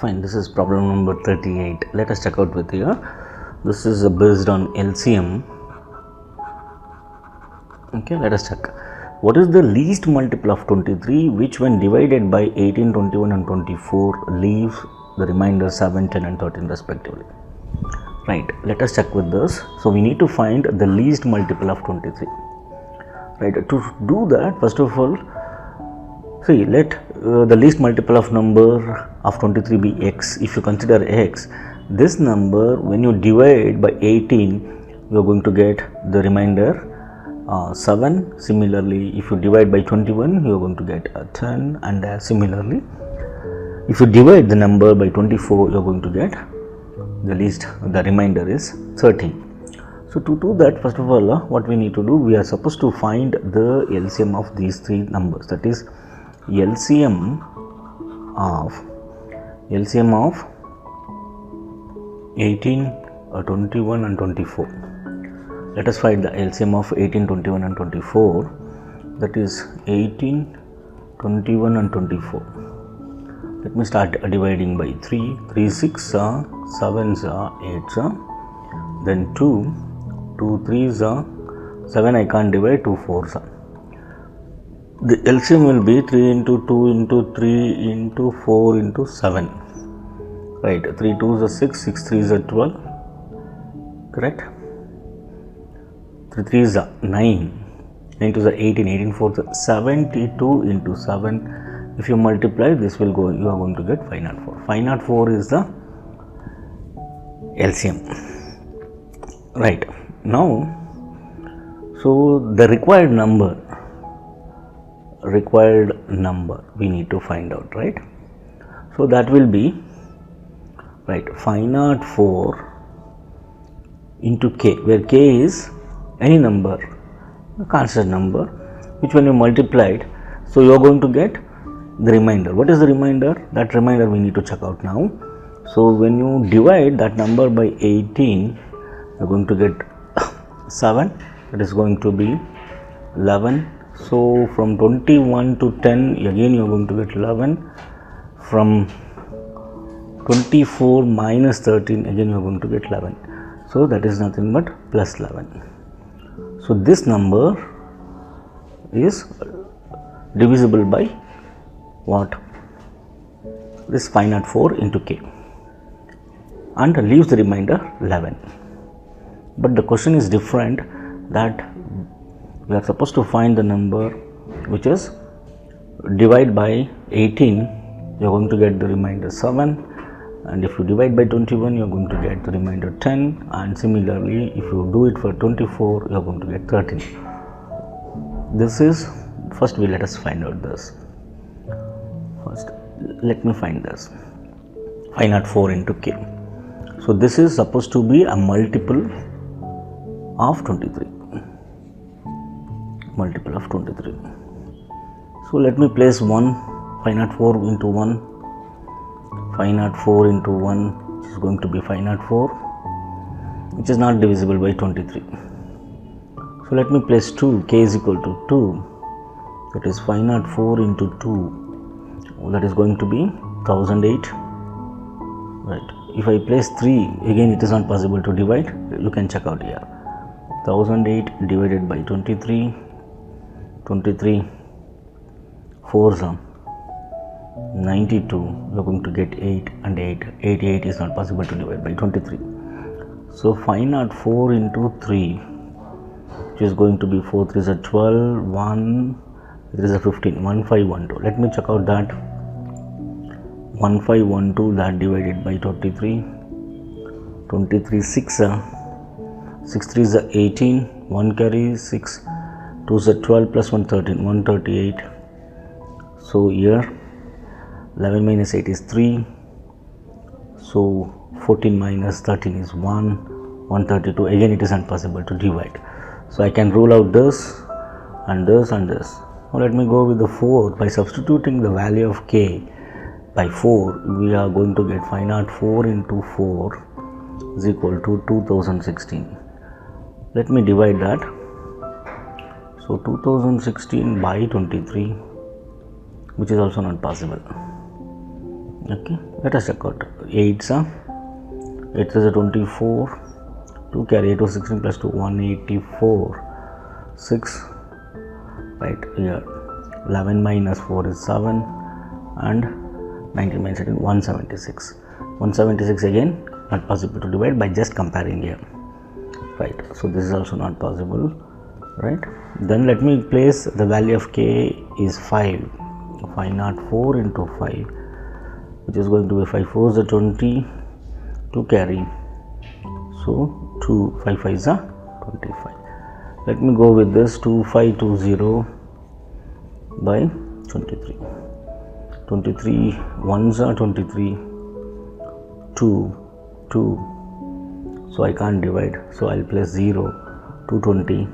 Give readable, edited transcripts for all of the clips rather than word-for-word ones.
Fine, this is problem number 38. Let us check out with here. This is based on LCM. Okay, let us check. What is the least multiple of 23 which when divided by 18, 21 and 24 leaves the remainder 7, 10 and 13 respectively? Right, let us check with this. So we need to find the least multiple of 23. Right, to do that, first of all, see, let the least multiple of number of 23 be x. If you consider x, this number when you divide by 18, you are going to get the remainder 7. Similarly, if you divide by 21, you are going to get 10, and similarly, if you divide the number by 24, you are going to get the remainder is 13. So to do that, first of all, what we need to do, we are supposed to find the LCM of these three numbers, that is LCM of 18, 21 and 24. Let us find the LCM of 18, 21 and 24, that is 18, 21 and 24. Let me start dividing by 3, 3 6 7 8 then 2 3 7, I can't divide, 2 4. The LCM will be 3 into 2 into 3 into 4 into 7. Right, 3 2s are 6, 6 3s are 12. Correct? 3 3s are 9, 9 2s are 18, 18 4s are 72 into 7. If you multiply, this will go, you are going to get 504. 504 is the LCM. Right. Now, so the required number we need to find out, right? So that will be, right, 504 into k, where k is any number, a constant number, which when you multiplied, so you are going to get the remainder. What is the remainder? That remainder we need to check out now. So when you divide that number by 18, you are going to get 7, that is going to be 11. So from 21 to 10, again you are going to get 11. From 24 minus 13, again you are going to get 11. So that is nothing but plus 11. So this number is divisible by what? This 504 into k, and leaves the remainder 11. But the question is different, that we are supposed to find the number which is divide by 18, you are going to get the remainder 7, and if you divide by 21, you are going to get the remainder 10, and similarly if you do it for 24, you are going to get 13. This is, first let us find out this. First let me find this 504 into k. So this is supposed to be a multiple of 23. Multiple of 23. So let me place 1, 504 into 1, 504 into 1, which is going to be 504, which is not divisible by 23. So let me place 2, k is equal to 2, that is 504 into 2, that is going to be 1008. Right. If I place 3, again it is not possible to divide, you can check out here. 1008 divided by 23, 23 4s are 92, you are going to get 8, and 88 is not possible to divide by 23. So 504 into 3, which is going to be 4 3s are 12, 1 3 is a 15, 1512. Let me check out that. 1512, that divided by 23, 23 6 3s are 18, 1 carry 6, 2s are 12 plus 1 13, 138. So here 11 minus 8 is 3, so 14 minus 13 is 132. Again it is not possible to divide, so I can rule out this and this and this. Now let me go with the 4. By substituting the value of k by 4, we are going to get 504 into 4 is equal to 2016. Let me divide that. So 2016 by 23, which is also not possible. Okay, let us check out 8 is a 24, 2 carry 8 was 16 plus 2 184, 6 right here, 11 minus 4 is 7 and 19 minus 18 176. 176 again not possible to divide by just comparing here, right? So this is also not possible, right? Then let me place the value of k is 504 into 5, which is going to be 5 4 is a 20, 2 carry, so 2 5 5 is a 25. Let me go with this 2520 by 23. 23 ones are 23, 2, so I can't divide, so I'll place 0, 220,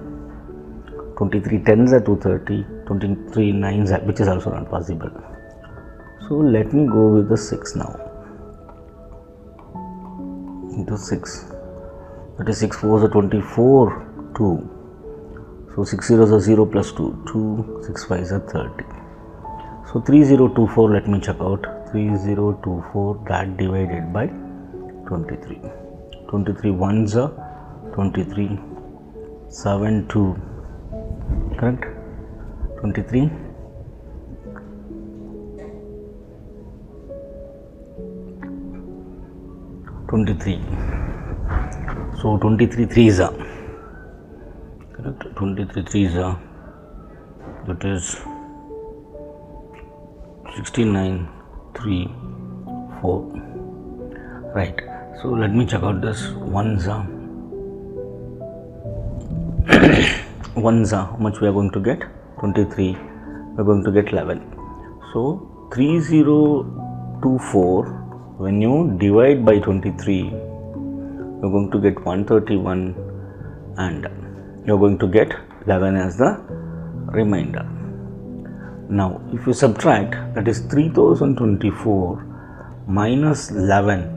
23 tens are 230, 23 nines are, which is also not possible. So let me go with the 6 now, into 6, that is 6 4s are 24, 2, so 6 zeros are 0 plus 2, 2, 6 5s are 30. So 3024, let me check out 3024, that divided by 23. 23 ones are 23, 7 2, correct? 23, so 23 threes are correct. 23 threes are, that is 69 3 4, right? So let me check out this ones are ones are, how much we are going to get? 23, we are going to get 11. So 3024, when you divide by 23, you are going to get 131 and you are going to get 11 as the remainder. Now if you subtract, that is 3024 minus 11,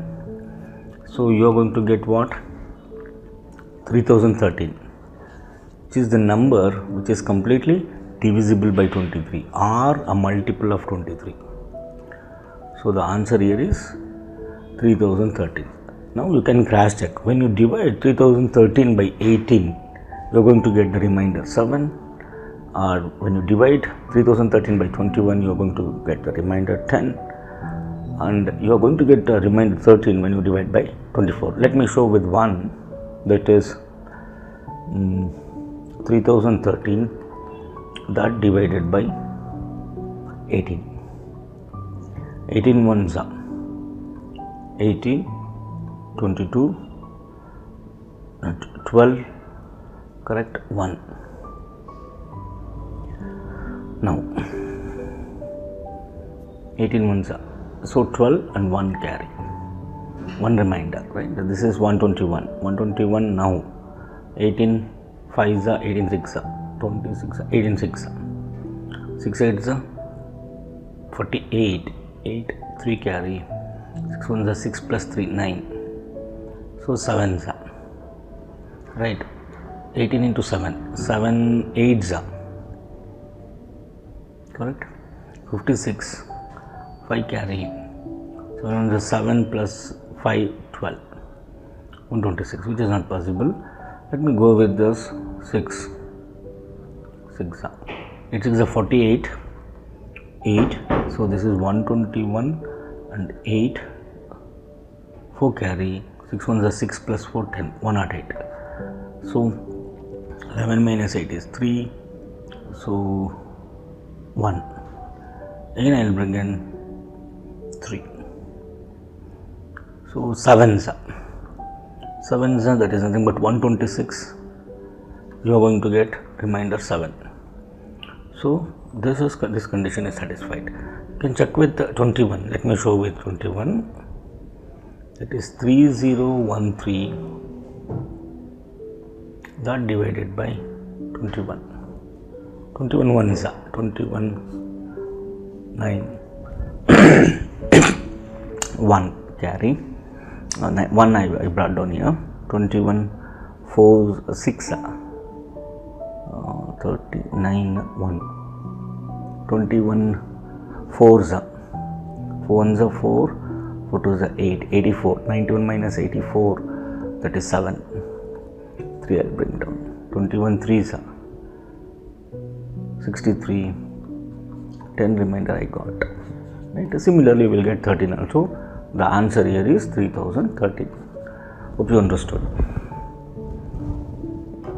so you are going to get what? 3013, which is the number which is completely divisible by 23 or a multiple of 23. So the answer here is 3013. Now you can cross check. When you divide 3013 by 18, you are going to get the remainder 7, or when you divide 3013 by 21, you are going to get the remainder 10, and you are going to get the remainder 13 when you divide by 24. Let me show with 1, that is 3013, that divided by 18. 18 ones are 18, 22, 12, correct, 1. Now 18 ones are, so 12 and 1 carry, 1 remainder, right? This is 121 now. 18 5s are 18 6 are 26, 18 6 are 6 8s are 48, 8 3 carry, 6 1s are 6 plus 3 9, so 7s are, right? 18 into 7, 7 8s are, correct? 56, 5 carry, so 7 plus 5 12, 126, which is not possible. Let me go with this 6, 6 are 8 6 are 48, 8, so this is 121 and 8, 4 carry, 6 ones are 6 plus 4 10, 108, so 11 minus 8 is 3, so 1, again I will bring in 3, so 7s are, that is nothing but 126, you are going to get remainder 7. So this condition is satisfied. You can check with 21. Let me show with 21. That is 3013, that divided by 21. 21 ones are 21 9 1 carry, 1 I brought down here. 21 4 6 39 1, 21 4s 4 ones are 4, 4 twos are 8, 84, 91 minus 84, that is 7, 3 I'll bring down, 21 threes are 63, 10 remainder I got, right. Similarly we will get 13 also. The answer here is 3013. Hope you understood.